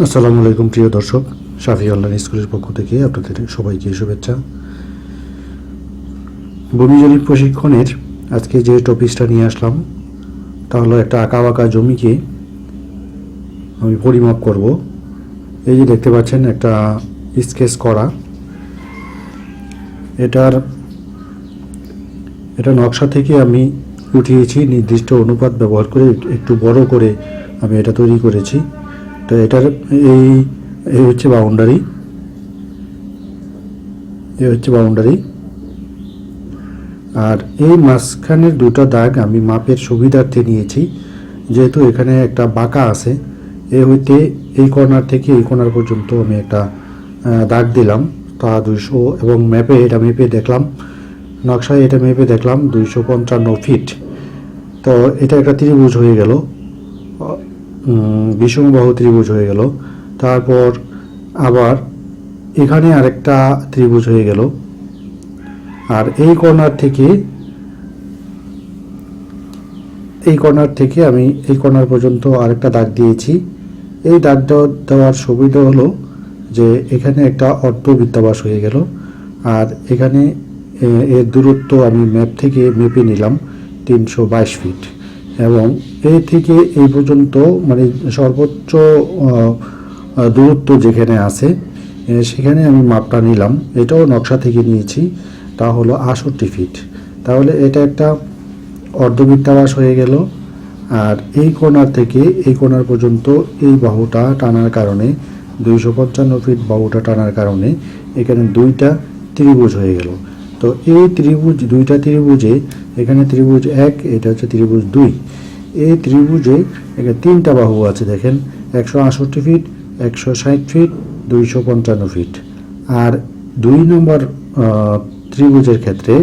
আসসালামু আলাইকুম প্রিয় দর্শক, শাফি অনলাইন স্কুলের পক্ষ থেকে আপনাদের সবাইকে শুভেচ্ছা। ভূমি জরিপ প্রশিক্ষণের আজকে যে টপিকসটা নিয়ে আসলাম তা হলো একটা আঁকা বাঁকা জমিকে আমি পরিমাপ করব। এই যে দেখতে পাচ্ছেন একটা স্কেচ করা, এটা নকশা থেকে আমি উঠিয়েছি, নির্দিষ্ট অনুপাত ব্যবহার করে একটু বড় করে আমি এটা তৈরি করেছি। তো এটার এই হচ্ছে বাউন্ডারি, আর এই মাঝখানের দুটো দাগ আমি মাপের সুবিধার্থে নিয়েছি, যেহেতু এখানে একটা বাঁকা আছে। এই কর্নার থেকে এই কর্নার পর্যন্ত আমি একটা দাগ দিলাম, তা 200, এবং মেপে দেখলাম, নকশায় এটা মেপে দেখলাম 255 ফিট। তো এটা একটা ত্রিভুজ হয়ে গেল, বিষমবাহু ত্রিভুজ হয়ে গেল। তারপর আবার এখানে আরেকটা ত্রিভুজ হয়ে গেল, আর এই কর্নার থেকে আমি এই কর্নার পর্যন্ত আরেকটা দাগ দিয়েছি। এই দাগটা দেওয়ার সুবিধা হলো যে এখানে একটা অর্ধবৃত্তাকার হয়ে গেল, আর এখানে এর দূরত্ব আমি ম্যাপ থেকে মেপে নিলাম 322 ফিট, এবং এই থেকে এই পর্যন্ত মানে সর্বোচ্চ দূরত্ব যেখানে আছে সেখানে আমি মাপটা নিলাম, এটাও নকশা থেকে নিয়েছি, তা হলো 68 ফিট। তাহলে এটা একটা অর্ধবৃত্তাকার হয়ে গেল। আর এই কোণার থেকে এই কোণার পর্যন্ত এই বাহুটা টানার কারণে 255 ফিট বাহুটা টানার কারণে এখানে দুইটা ত্রিভুজ হয়ে গেল। তো এই দুইটা ত্রিভুজে, এখানে ত্রিভুজ 1, এটা হচ্ছে ত্রিভুজ 2। এই ত্রিভুজে এখানে তিনটা বাহু আছে, দেখেন 168 ফিট, 160 ফিট, 255 ফিট। আর 2 নম্বর ত্রিভুজের ক্ষেত্রে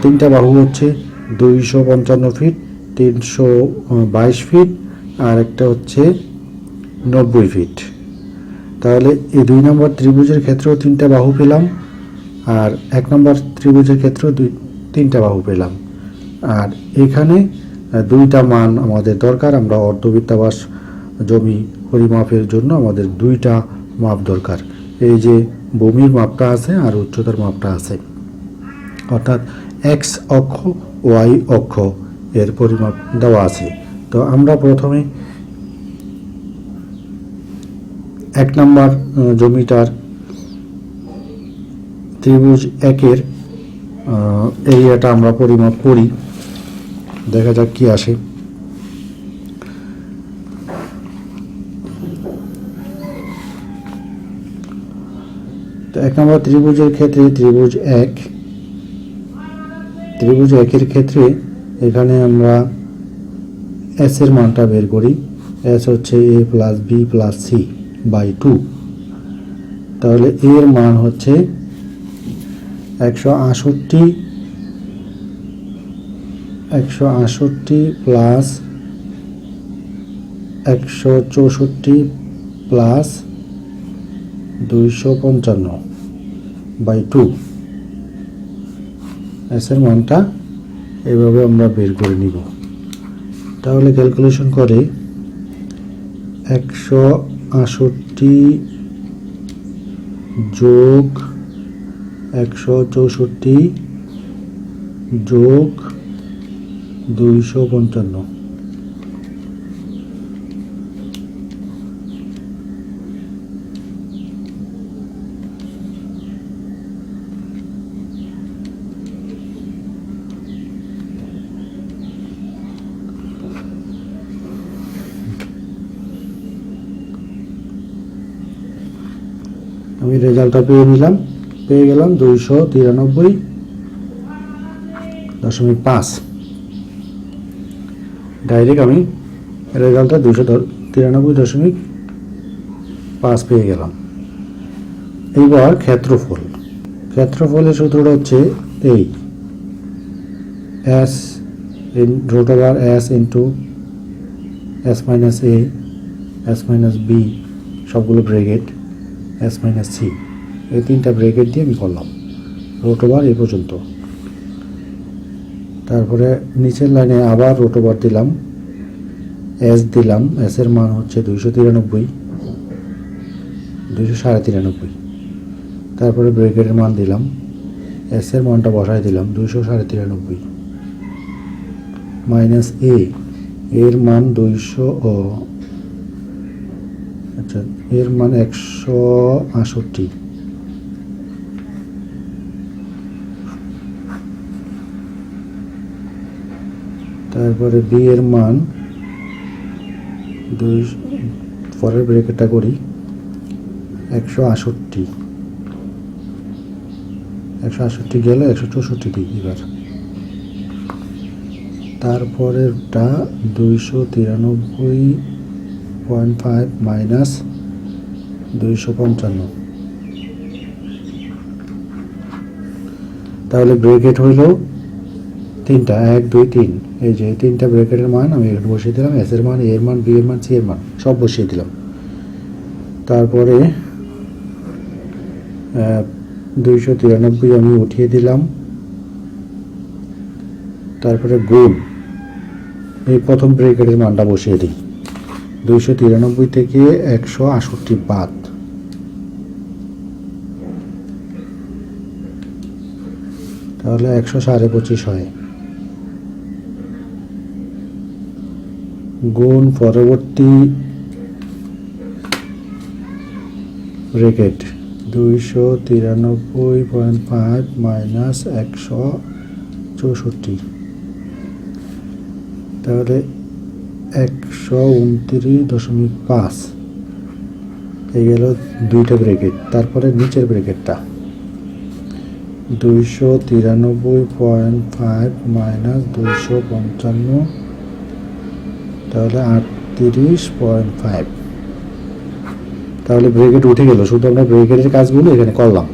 তিনটা বাহু হচ্ছে 255 ফিট, 322 ফিট, আর একটা হচ্ছে 90 ফিট। তাহলে এই 2 নম্বর ত্রিভুজের ক্ষেত্রেও তিনটা বাহু পেলাম, আর 1 নম্বর ত্রিভুজের ক্ষেত্রেও তিনটা বাহু পেলাম। আর এখানে দুইটা মান আমাদের দরকার, আমরা অর্ধবৃত্তাকার জমি পরিমাপের জন্য আমাদের দুইটা মাপ দরকার। এই যে ভূমির মাপটা আছে আর উচ্চতার মাপটা আছে, অর্থাৎ এক্স অক্ষ, ওয়াই অক্ষ এর পরিমাপ দেওয়া আছে। তো আমরা প্রথমে 1 নম্বর জমিটার ত্রিভুজ 1-এর এরিয়াটা আমরা পরিমাপ করি, দেখা যাক কি আসে। তো 1 নম্বর ত্রিভুজের ক্ষেত্রে ত্রিভুজ 1-এর ক্ষেত্রে এখানে আমরা এস এর মানটা বের করি। এস হচ্ছে a plus B plus C by 2। তাহলে এর মান হচ্ছে 168 প্লাস 164 প্লাস 255 বাই 2। এস এর মানটা এভাবে আমরা বের করে নিব। তাহলে ক্যালকুলেশন করে 168 যোগ 164 যোগ 255। আমি রেজাল্টটা পেয়ে গেলাম 293.5। ডাইরেক্ট আমি রেজাল্টটা 293.5 পেয়ে গেলাম। এইবার ক্ষেত্রফলের সূত্রটা হচ্ছে এই s √s into s minus a, s minus b, সবগুলো ব্র্যাকেট, s মাইনাস c, এই তিনটা ব্র্যাকেট দিয়ে আমি করলাম √, এই পর্যন্ত। তারপরে নিচের লাইনে আবার √, দিলাম, s দিলাম, s এর মান হচ্ছে 293, 293.5। তারপরে ব্রেকেটের মান দিলাম, এস এর মানটা বসায় দিলাম 293.5 মাইনাস এর মান 200 আচ্ছা এর মান 168। তারপরে বি এর মান পরের ব্রেকেটটা করি 168 গেল 164 এবার। তারপরেরটা 293.5 মাইনাস 255। তাহলে ব্রেকেট হইল তিনটা, 1 2 3। এই যে তিনটা ব্রেকেটের মান আমি এখানে বসিয়ে দিলাম, এস এর মান, এ এর মান, বি এর মান, সি এর মান সব বসিয়ে দিলাম। তারপরে 293 আমি উঠিয়ে দিলাম। তারপরে গুণ এই প্রথম ব্রেকেটের মানটা বসিয়ে দিই, 293 থেকে 168 বাদ, তাহলে 125.5 হয়। গুণ পরবর্তী ব্রেকেট 293.5 মাইনাস 164, তাহলে 129.5 এই গেল দুইটা ব্রেকেট। তারপরে নিচের ব্রেকেটটা 293.5 মাইনাস 255, তাহলে 38.5। তাহলে ব্রেকেট উঠে গেল, শুধু আমরা ব্রেকেটের কাজগুলো এখানে করলাম।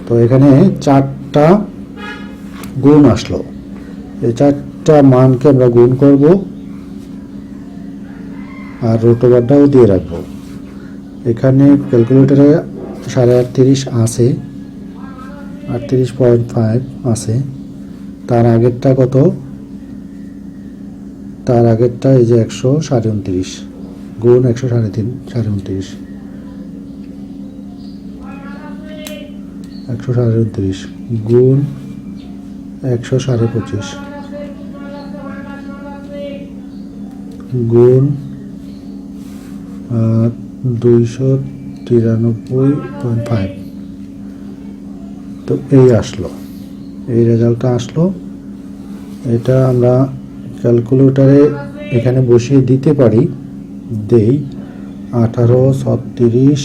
তো এখানে 4টা গুণ আসলো, এই 4টা মানকে আমরা গুণ করব আর রোটোবারটাও দিয়ে রাখবো। এখানে ক্যালকুলেটরে 38.5 আছে, 38.5 আছে। তার আগেরটা কত? তার আগেরটা এই যে 129 গুণ 129 গুণ 125 গুণ 293.5। তো এই আসলো, এই রেজাল্টটা আসলো। এটা আমরা ক্যালকুলেটরে এখানে বসিয়ে দিতে পারি, দেই 18 36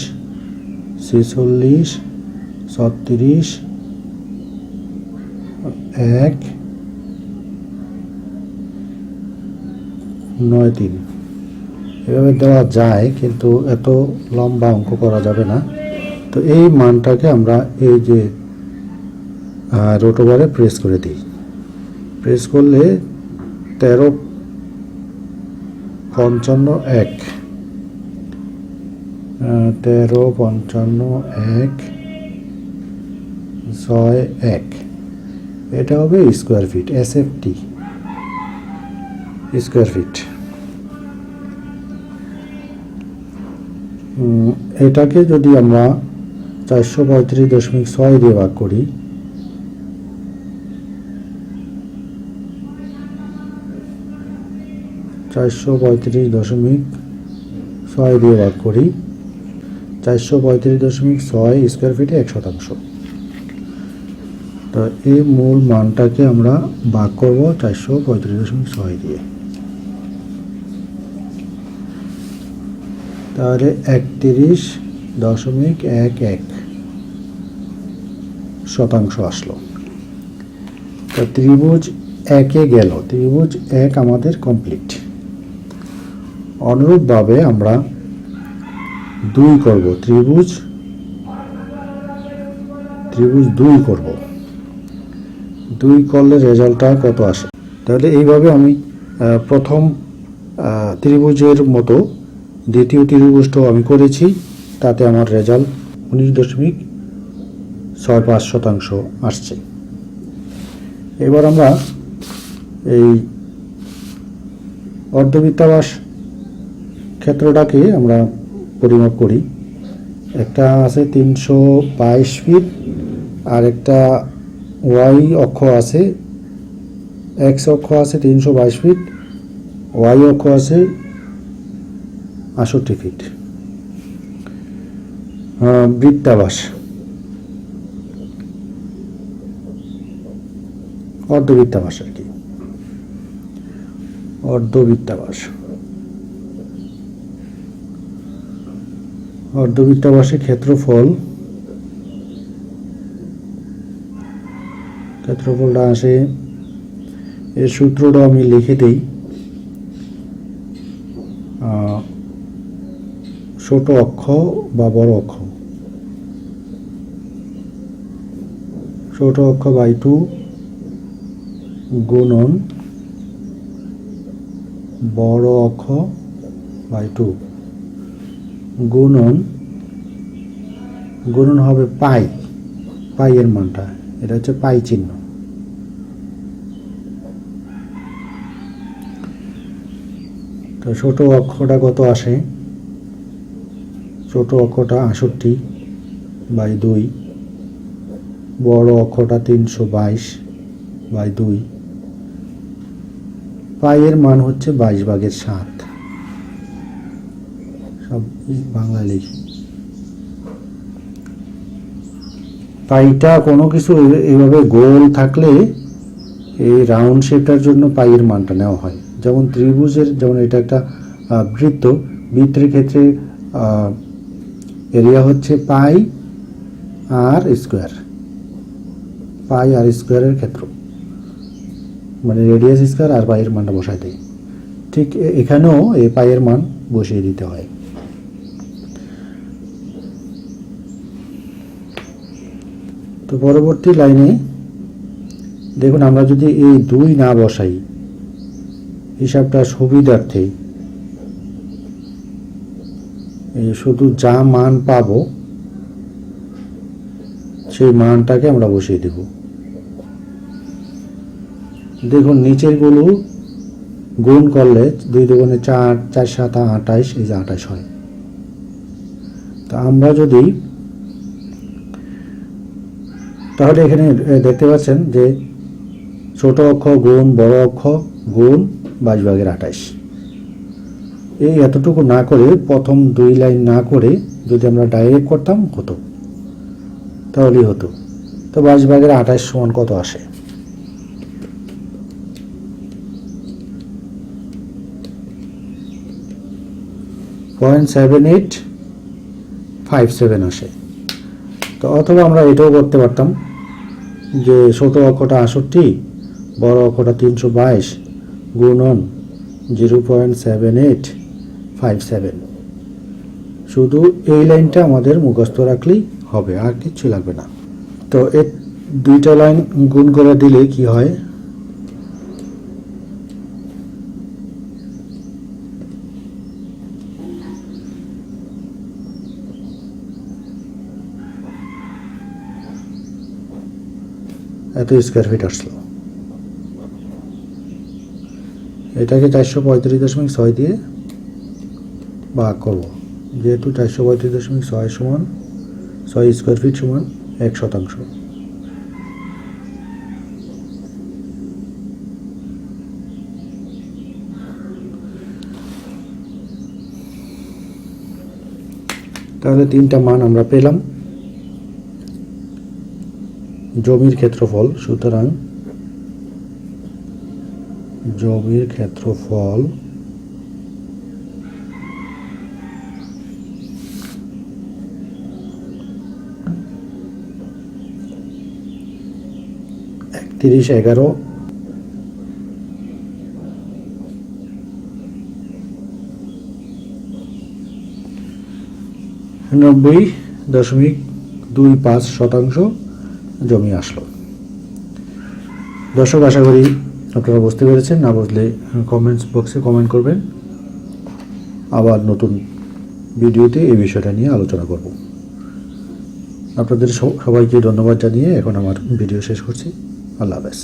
46 36 1 9 3 এভাবে দেওয়া যায়, কিন্তু এত লম্বা অঙ্ক করা যাবে না। তো এই মানটাকে আমরা এই যে রোটোবারে প্রেস করে দিই, প্রেস করলে 13.55 13.55 1 এটা হবে square feet, SFT square feet. এটাকে যদি আমরা 435.6 দিয়ে ভাগ করি, 435.6 দিয়ে ভাগ করি, 435.6 স্কোয়ার ফিটে 1%। তো এই মূল মানটাকে আমরা ভাগ করব 435.6 দিয়ে, তাহলে 31.11% আসলো। তো ত্রিভুজ একে গেল, ত্রিভুজ 1 আমাদের কমপ্লিট। অনুরূপভাবে আমরা 2 করব, ত্রিভুজ 2 করব। 2 করলে রেজাল্টটা কত আসে? তাহলে এইভাবে আমি প্রথম ত্রিভুজের মতো দ্বিতীয় ত্রিভুজটাও আমি করেছি, তাতে আমার রেজাল্ট 19.65% আসছে। এবার আমরা এই অর্ধবৃত্তাকার ক্ষেত্রটাকে আমরা পরিমাপ করি। একটা আছে 322 ফিট, আর একটা ওয়াই অক্ষ আছে, এক্স অক্ষ আছে 322 ফিট, ওয়াই অক্ষ আছে 68 ফিট। বৃত্তাবাস, অর্ধবৃত্তাবাস আর কি, অর্ধবৃত্তাবাস। অর্ধবৃত্তাবাসে ক্ষেত্রফলটা আসে, এর সূত্রটা আমি লিখে দিই। ছোট অক্ষ বা বড় অক্ষ, ছোট অক্ষ বাই 2 গুণন বড় অক্ষ বাই 2 গুণন হবে পাই, এর মানটা, এটা হচ্ছে পাই চিহ্ন। তো ছোট অক্ষটা কত আসে, ছোট অক্ষটা 68 বাই 2, বড় অক্ষটা 322 বাই 2, পাইয়ের মান হচ্ছে 22/7। সব বাংলা লিখি। পাইটা কোনো কিছু এইভাবে গোল থাকলে এই রাউন্ড শেপটার জন্য পাইয়ের মানটা নেওয়া হয়। যেমন ত্রিভুজের, যেমন এটা একটা বৃত্ত, বৃত্তের ক্ষেত্রে এরিয়া হচ্ছে পাই আর স্কোয়ার, পাই আর স্কোয়ারের ক্ষেত্র, মানে রেডিয়াস স্কোয়ার আর পাইয়ের মানটা বসায় দেয়। ঠিক এখানেও এই পাইয়ের মান বসিয়ে দিতে হয়। তো পরবর্তী লাইনে দেখুন, আমরা যদি এই 2 না বসাই, হিসাবটা সুবিধার্থে শুধু যা মান পাবো সেই মানটাকে আমরা বসিয়ে দেব। দেখুন নিচের গুলো গুণ করলে 2 দুগুণে 4, 4 7 28, এই যে 28 হয়। তো আমরা যদি তাহলে এখানে দেখতে পাচ্ছেন যে ছোট অক্ষ গুণ বড় অক্ষ গুণ 22/28, এই এতটুকু না করে, প্রথম 2 লাইন না করে যদি আমরা ডাইরেক্ট করতাম হতো, তাহলেই হতো। তো 22/28 সমান কত আসে? 0.7857 আসে। তো অথবা আমরা এটাও করতে পারতাম যে ছোট অক্ষটা 68, বড় অক্ষটা 322 গুণন 0.7857। শুধু এই লাইনটা আমাদের মুখস্থ রাখলেই হবে, আর কিচ্ছু লাগবে না। তো এই 2টা লাইন গুণ করে দিলে কি হয়, এত স্কোয়ার ফিট আসলো। এটাকে 435.6 দিয়ে ভাগ করব, যেহেতু 435.6 সমান 6 স্কোয়ার ফিট সমান 1%। তাহলে 3টা মান আমরা পেলাম। জমির ক্ষেত্রফল, সুতরাং জমির ক্ষেত্রফল (3111) 90.25% জমি আসলো। দর্শক, আশা করি আপনারা বুঝতে পেরেছেন। না বুঝলে কমেন্টস বক্সে কমেন্ট করবেন, আবার নতুন ভিডিওতে এই বিষয়টা নিয়ে আলোচনা করব। আপনাদের সবাইকে ধন্যবাদ জানিয়ে এখন আমার ভিডিও শেষ করছি। আল্লাহ হাফেজ।